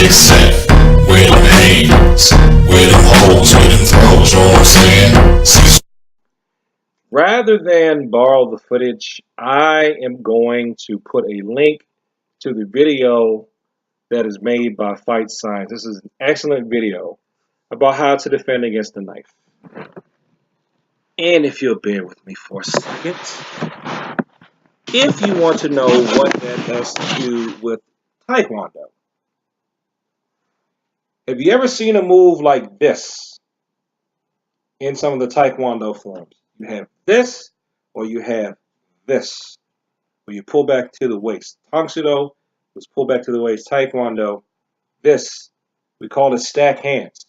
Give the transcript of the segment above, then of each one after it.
get set. Where them hands, where them holes, where them throws, you know what I'm saying? Cecil. Rather than borrow the footage, I am going to put a link to the video that is made by Fight Science. This is an excellent video about how to defend against a knife. And if you'll bear with me for a second, if you want to know what that has to do with Taekwondo, have you ever seen a move like this in some of the Taekwondo forms? You have this, or you have this, where you pull back to the waist. Taekwondo was pull back to the waist. Taekwondo, this, we call it stack hands.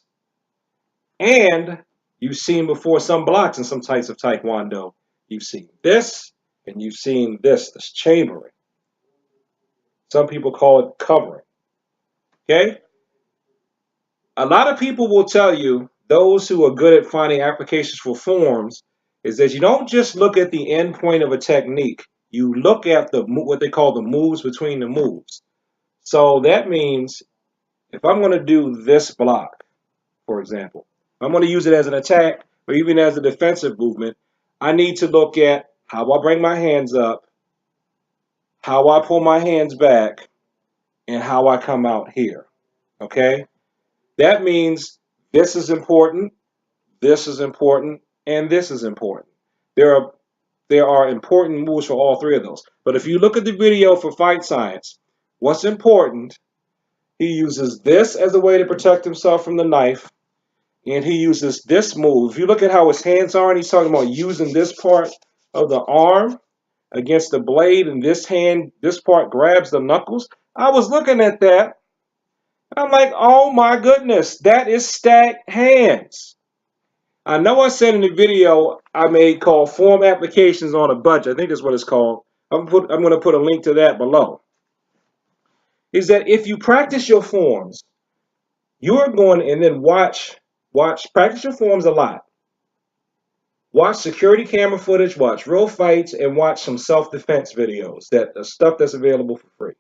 And you've seen before some blocks in some types of Taekwondo. You've seen this, and you've seen this chambering. Some people call it covering. Okay? A lot of people will tell you, those who are good at finding applications for forms, is that you don't just look at the end point of a technique. You look at what they call the moves between the moves. So that means if I'm going to do this block, for example, I'm going to use it as an attack or even as a defensive movement, I need to look at how I bring my hands up, how I pull my hands back, and how I come out here. Okay? That means this is important, and this is important. There are important moves for all three of those. But if you look at the video for Fight Science, what's important, he uses this as a way to protect himself from the knife, and he uses this move. If you look at how his hands are, and he's talking about using this part of the arm against the blade, and this hand, this part grabs the knuckles. I was looking at that, and I'm like, oh my goodness, that is stacked hands. I know I said in the video I made called Form Applications on a Budget. I think that's what it's called. I'm going to put a link to that below. Is that if you practice your forms, you're going and then practice your forms a lot. Watch security camera footage, watch real fights, and watch some self-defense videos, stuff that's available for free.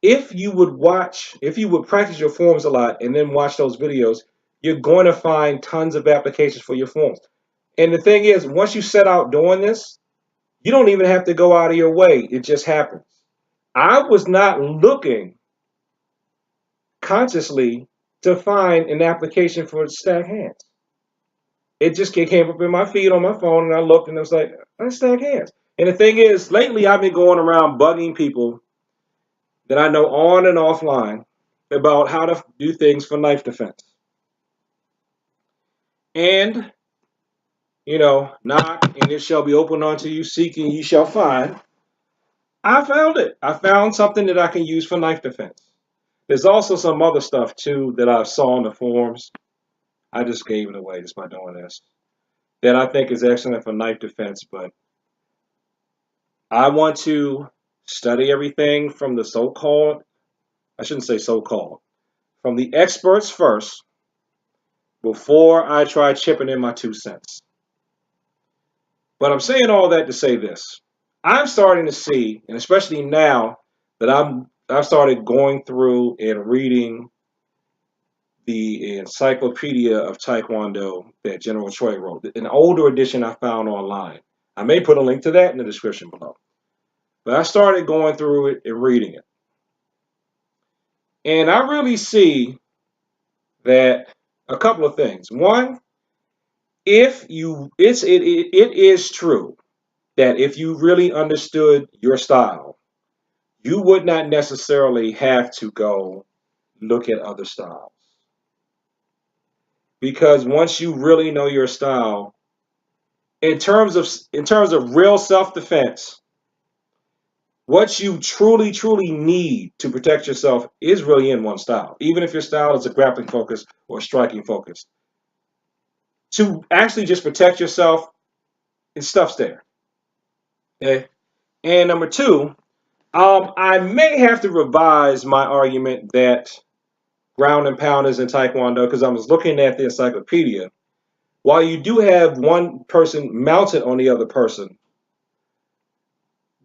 If you would practice your forms a lot and then watch those videos, you're going to find tons of applications for your forms. And the thing is, once you set out doing this, you don't even have to go out of your way. It just happens. I was not looking consciously to find an application for stack hands. It just came up in my feed on my phone, and I looked, and I was like, let's stack hands. And the thing is, lately I've been going around bugging people that I know on and offline about how to do things for knife defense. And, knock, and it shall be opened unto you, seek, and ye shall find. I found it. I found something that I can use for knife defense. There's also some other stuff, too, that I saw in the forums. I just gave it away just by doing this. That I think is excellent for knife defense, but I want to study everything from the so-called, I shouldn't say so-called, from the experts first before I try chipping in my 2 cents. But I'm saying all that to say this. I'm starting to see, and especially now that I've started going through and reading the Encyclopedia of Taekwondo that General Choi wrote, an older edition I found online. I may put a link to that in the description below. But I started going through it and reading it. And I really see that a couple of things. One, it is true that if you really understood your style, you would not necessarily have to go look at other styles. Because once you really know your style, in terms of real self-defense, what you truly, truly need to protect yourself is really in one style, even if your style is a grappling focus or a striking focus. To actually just protect yourself, stuff's there. Okay? And number two, I may have to revise my argument that ground and pound is in Taekwondo, because I was looking at the encyclopedia. While you do have one person mounted on the other person,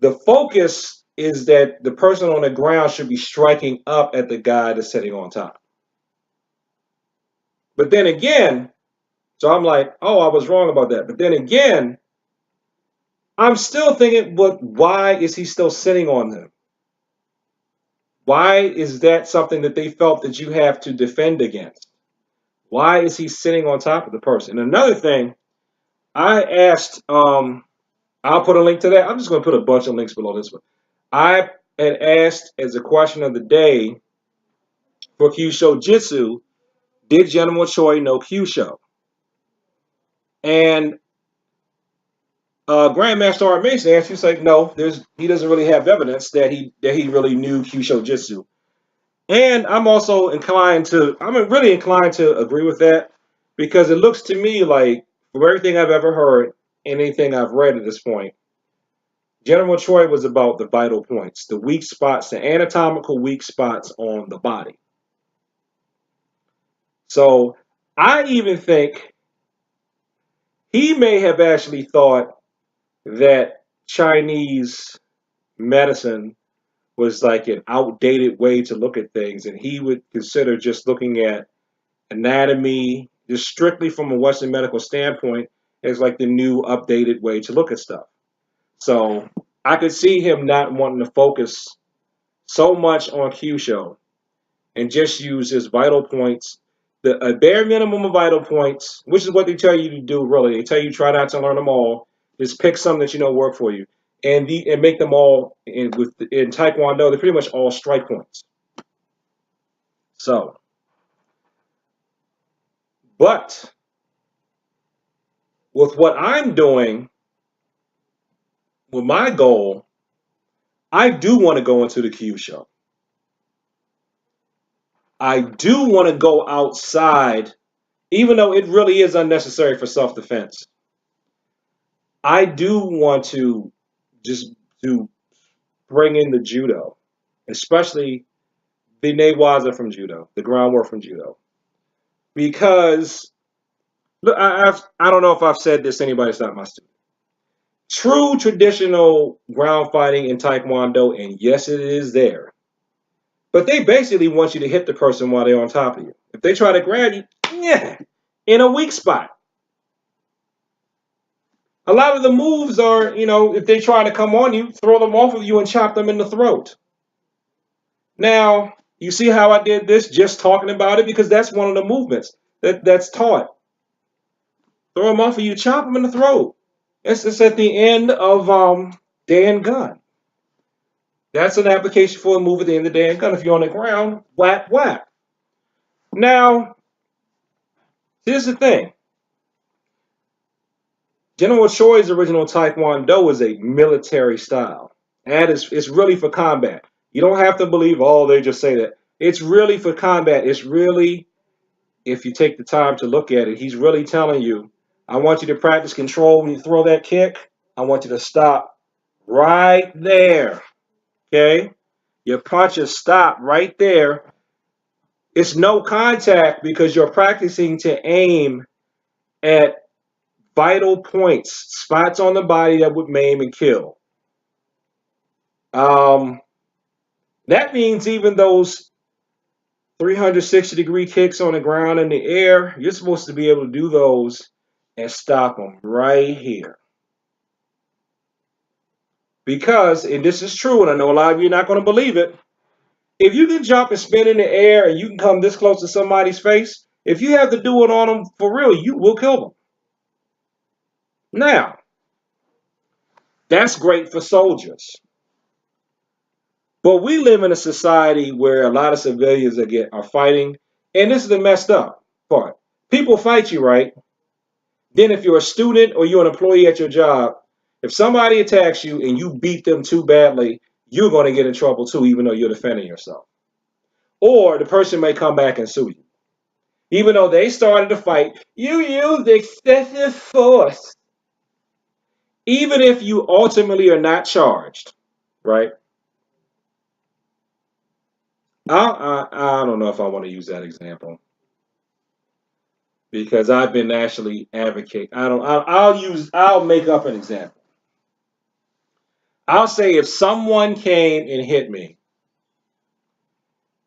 the focus is that the person on the ground should be striking up at the guy that's sitting on top. But then again, so I'm like, oh, I was wrong about that. But then again, I'm still thinking, but why is he still sitting on them? Why is that something that they felt that you have to defend against? Why is he sitting on top of the person? And another thing, I asked, I'll put a link to that. I'm just going to put a bunch of links below this one. I had asked as a question of the day for Kyusho Jitsu, did General Choi know Kyusho? And Grandmaster Art Mason answered, he's like, no, he doesn't really have evidence that he really knew Kyusho Jitsu. And I'm really inclined to agree with that, because it looks to me like, from everything I've ever heard, anything I've read at this point, General Choi was about the vital points, the weak spots, the anatomical weak spots on the body. So I even think he may have actually thought that Chinese medicine was like an outdated way to look at things, and he would consider just looking at anatomy, just strictly from a Western medical standpoint, as like the new updated way to look at stuff. So I could see him not wanting to focus so much on Kyusho and just use his vital points, a bare minimum of vital points, which is what they tell you to do. Really, they tell you try not to learn them all. Just pick some that you know work for you, and make them all in Taekwondo. They're pretty much all strike points. So, but with what I'm doing, with my goal, I do want to go into the Kyusho. I do want to go outside, even though it really is unnecessary for self-defense. I do want to just to bring in the judo, especially the newaza from judo, the groundwork from judo, because look, I don't know if I've said this to anybody that's not my student. True traditional ground fighting in Taekwondo, and yes, it is there, but they basically want you to hit the person while they're on top of you. If they try to grab you, yeah, in a weak spot. A lot of the moves are, if they try to come on you, throw them off of you and chop them in the throat. Now, you see how I did this just talking about it? Because that's one of the movements that's taught. Throw them off of you, chop them in the throat. It's at the end of Dan Gun. That's an application for a move at the end of Dan Gun. If you're on the ground, whack, whack. Now, here's the thing. General Choi's original Taekwondo is a military style. And it's really for combat. You don't have to believe, oh, they just say that. It's really for combat. It's really, if you take the time to look at it, he's really telling you, I want you to practice control when you throw that kick. I want you to stop right there. Okay? Your punches stop right there. It's no contact because you're practicing to aim at vital points, spots on the body that would maim and kill. That means even those 360-degree kicks on the ground in the air, you're supposed to be able to do those and stop them right here. Because, and this is true, and I know a lot of you are not going to believe it, if you can jump and spin in the air and you can come this close to somebody's face, if you have to do it on them for real, you will kill them. Now, that's great for soldiers. But we live in a society where a lot of civilians are fighting, and this is the messed up part. People fight you, right? Then if you're a student or you're an employee at your job, if somebody attacks you and you beat them too badly, you're going to get in trouble too, even though you're defending yourself. Or the person may come back and sue you. Even though they started the fight, you used excessive force. Even if you ultimately are not charged, right? I don't know if I want to use that example because I've been actually advocate. I'll make up an example. I'll say if someone came and hit me,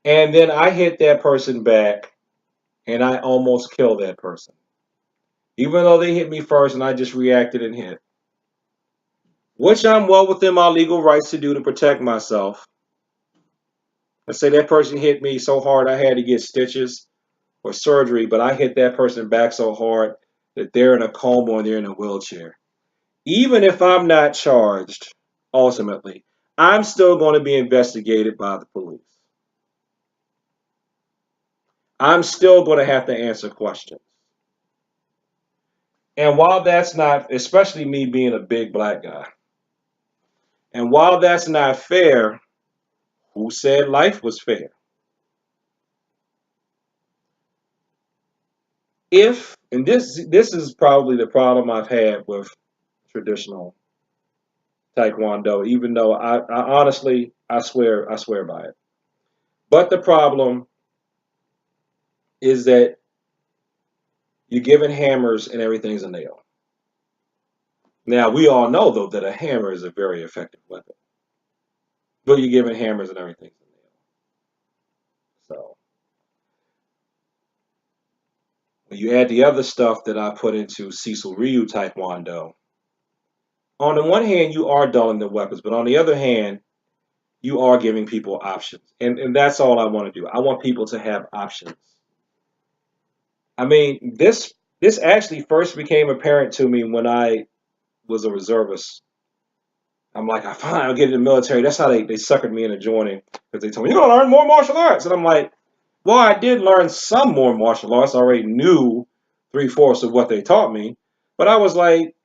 and then I hit that person back, and I almost killed that person, even though they hit me first and I just reacted and hit, which I'm well within my legal rights to do to protect myself. Let's say that person hit me so hard I had to get stitches or surgery, but I hit that person back so hard that they're in a coma or they're in a wheelchair. Even if I'm not charged, ultimately, I'm still going to be investigated by the police. I'm still going to have to answer questions. And while that's not, especially me being a big black guy, and while that's not fair, who said life was fair? If, and this is probably the problem I've had with traditional Taekwondo, even though I honestly, I swear by it. But the problem is that you're given hammers and everything's a nail. Now, we all know, though, that a hammer is a very effective weapon. But you're given hammers and everything's a nail. So, when you add the other stuff that I put into Cecil Ryu Taekwondo, on the one hand, you are dulling the weapons, but on the other hand, you are giving people options. And that's all I want to do. I want people to have options. I mean, this actually first became apparent to me when I was a reservist. I'm like, I fine, I'll get in the military. That's how they suckered me into joining, because they told me, you're going to learn more martial arts. And I'm like, well, I did learn some more martial arts. I already knew three-fourths of what they taught me. But I was like,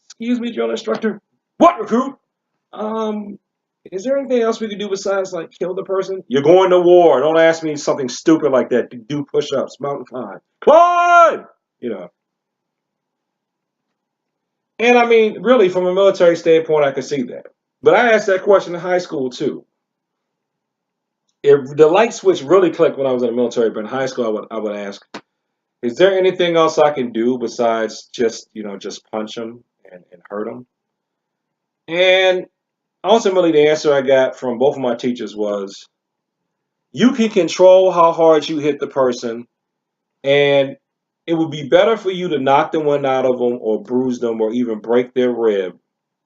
excuse me, drill instructor. What, recruit? Is there anything else we could do besides like kill the person? You're going to war. Don't ask me something stupid like that. Do push-ups, mountain climb. Climb! You know. And I mean, really, from a military standpoint, I could see that. But I asked that question in high school too. If the light switch really clicked when I was in the military, but in high school, I would ask, is there anything else I can do besides just just punch them and hurt them? And ultimately, the answer I got from both of my teachers was, you can control how hard you hit the person, and it would be better for you to knock the wind out of them or bruise them or even break their rib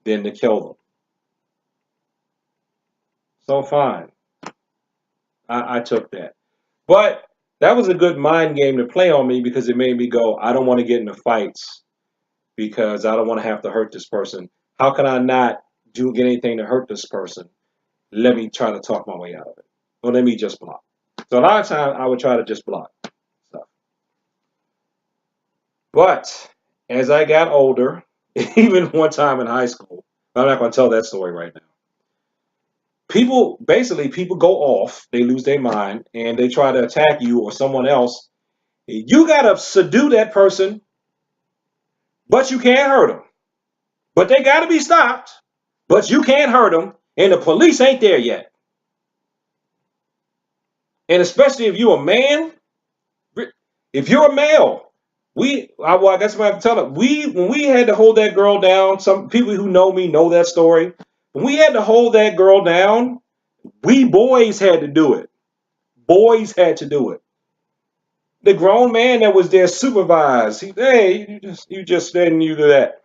than to kill them. So fine. I took that. But that was a good mind game to play on me, because it made me go, I don't want to get into fights because I don't want to have to hurt this person. How can I not get anything to hurt this person? Let me try to talk my way out of it. Or let me just block. So a lot of times I would try to just block stuff. But as I got older, even one time in high school, I'm not going to tell that story right now. People go off, they lose their mind, and they try to attack you or someone else. You got to subdue that person, but you can't hurt them. But they got to be stopped, but you can't hurt them, and the police ain't there yet. And especially if you're a man, if you're a male, I guess I have to tell it. When we had to hold that girl down, some people who know me know that story. When we had to hold that girl down, we boys had to do it. Boys had to do it. The grown man that was there supervised. Hey, you just didn't do that.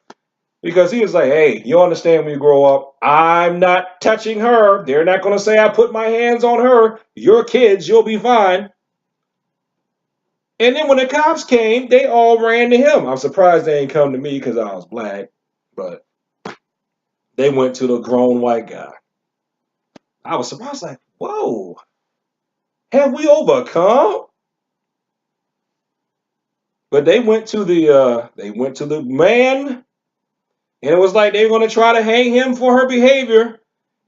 Because he was like, hey, you understand when you grow up, I'm not touching her. They're not going to say I put my hands on her. You're kids, you'll be fine. And then when the cops came, they all ran to him. I'm surprised they ain't come to me because I was black. But they went to the grown white guy. I was surprised, like, whoa, have we overcome? But they went to the man, and it was like they were going to try to hang him for her behavior.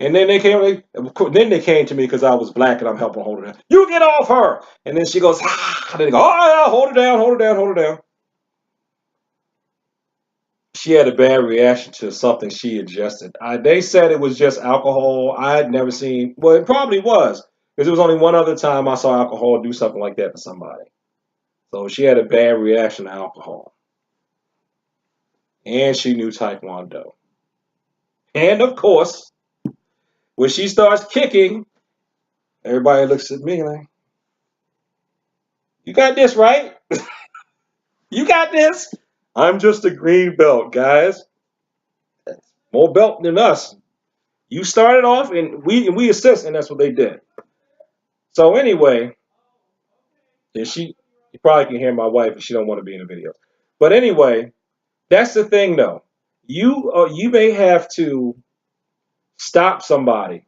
And then they came to me because I was black and I'm helping hold her down. You get off her. And then she goes, ah. And they go, oh, yeah, hold her down, hold her down, hold her down. She had a bad reaction to something she ingested. They said it was just alcohol. I had never seen, well, it probably was, because there was only one other time I saw alcohol do something like that to somebody. So she had a bad reaction to alcohol. and she knew Taekwondo. And of course, when she starts kicking, everybody looks at me like, "You got this, right? You got this." I'm just a green belt, guys. More belt than us. You started off, and we assist, and that's what they did. So anyway, and you probably can hear my wife, and she don't want to be in the video. But anyway, that's the thing, though. You may have to stop somebody,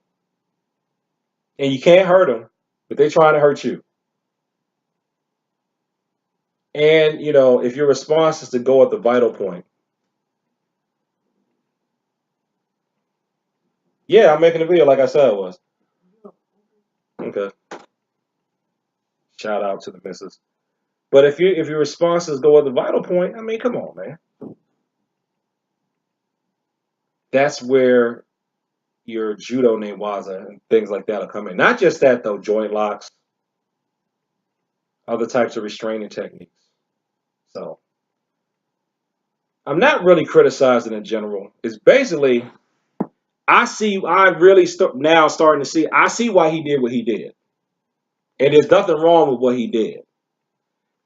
and you can't hurt them, but they're trying to hurt you. And if your response is to go at the vital point, yeah, I'm making a video like I said it was. Okay, shout out to the missus. But if your response is go at the vital point, I mean, come on, man. That's where your judo newaza and things like that will come in. Not just that though, joint locks, other types of restraining techniques. So I'm not really criticizing in general. It's basically I really now starting to see. I see why he did what he did, and there's nothing wrong with what he did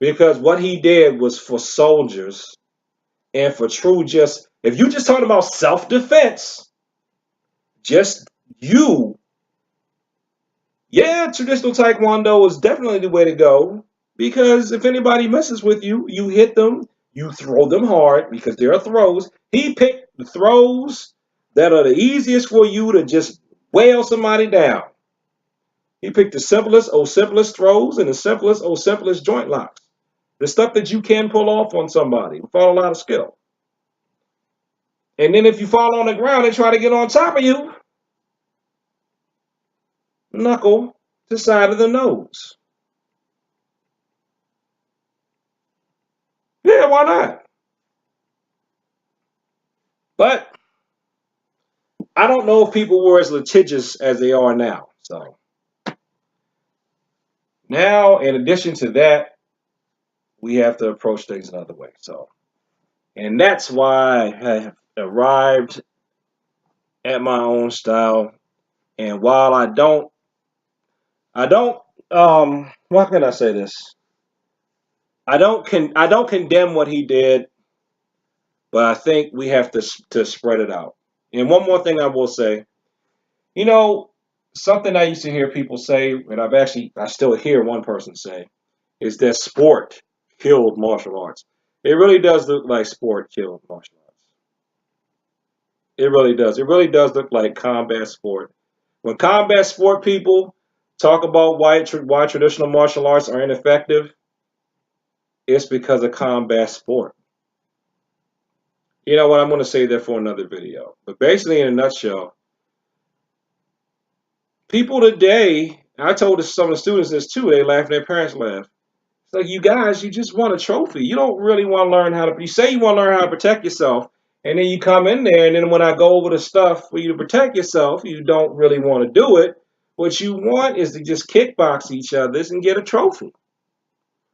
because what he did was for soldiers and for true. Just if you just talking about self-defense, just you. Yeah, traditional Taekwondo is definitely the way to go because if anybody messes with you, you hit them, you throw them hard because there are throws. He picked the throws that are the easiest for you to just wail somebody down. He picked the simplest throws and the simplest joint locks. The stuff that you can pull off on somebody without a lot of skill. And then if you fall on the ground and try to get on top of you, knuckle to the side of the nose. Yeah, why not? But I don't know if people were as litigious as they are now. So now, in addition to that, we have to approach things another way. So, and that's why I have arrived at my own style. And while I don't, how can I say this? I don't condemn what he did, but I think we have to spread it out. And one more thing I will say, you know, something I used to hear people say, and I still hear one person say, is that sport killed martial arts. It really does look like sport killed martial arts. It really does. It really does look like combat sport. When combat sport people talk about why traditional martial arts are ineffective, it's because of combat sport. You know what? I'm going to say that for another video. But basically, in a nutshell, people today, I told some of the students this too, they laugh and their parents laugh. It's like, you guys, you just want a trophy. You don't really want to learn how to, you say you want to learn how to protect yourself, and then you come in there, and then when I go over the stuff for you to protect yourself, you don't really want to do it. What you want is to just kickbox each other and get a trophy.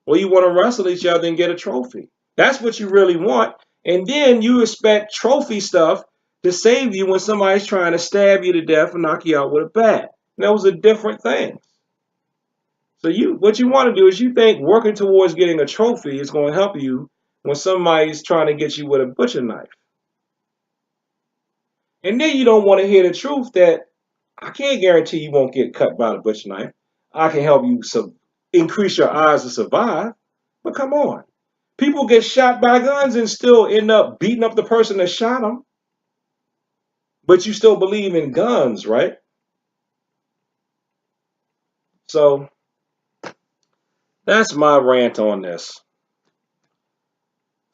Or you want to wrestle each other and get a trophy. That's what you really want. And then you expect trophy stuff to save you when somebody's trying to stab you to death and knock you out with a bat. And those are different things. So what you want to do is you think working towards getting a trophy is going to help you when somebody's trying to get you with a butcher knife. And then you don't want to hear the truth that I can't guarantee you won't get cut by the butcher knife. I can help you increase your odds to survive. But come on. People get shot by guns and still end up beating up the person that shot them. But you still believe in guns, right? So that's my rant on this.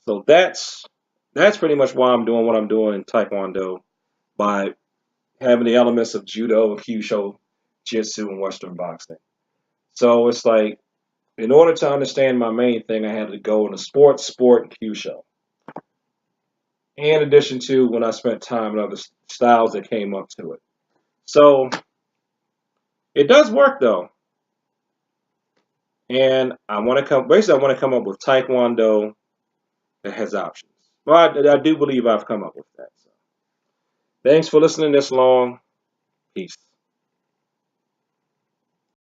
So that's pretty much why I'm doing what I'm doing in Taekwondo by having the elements of judo and kyusho, jitsu, and western boxing. So it's like, in order to understand my main thing, I had to go into sport, and kyusho. In addition to when I spent time in other styles that came up to it. So it does work though. And I want to come up with Taekwondo that has options. Well, I do believe I've come up with that. So, thanks for listening this long. Peace.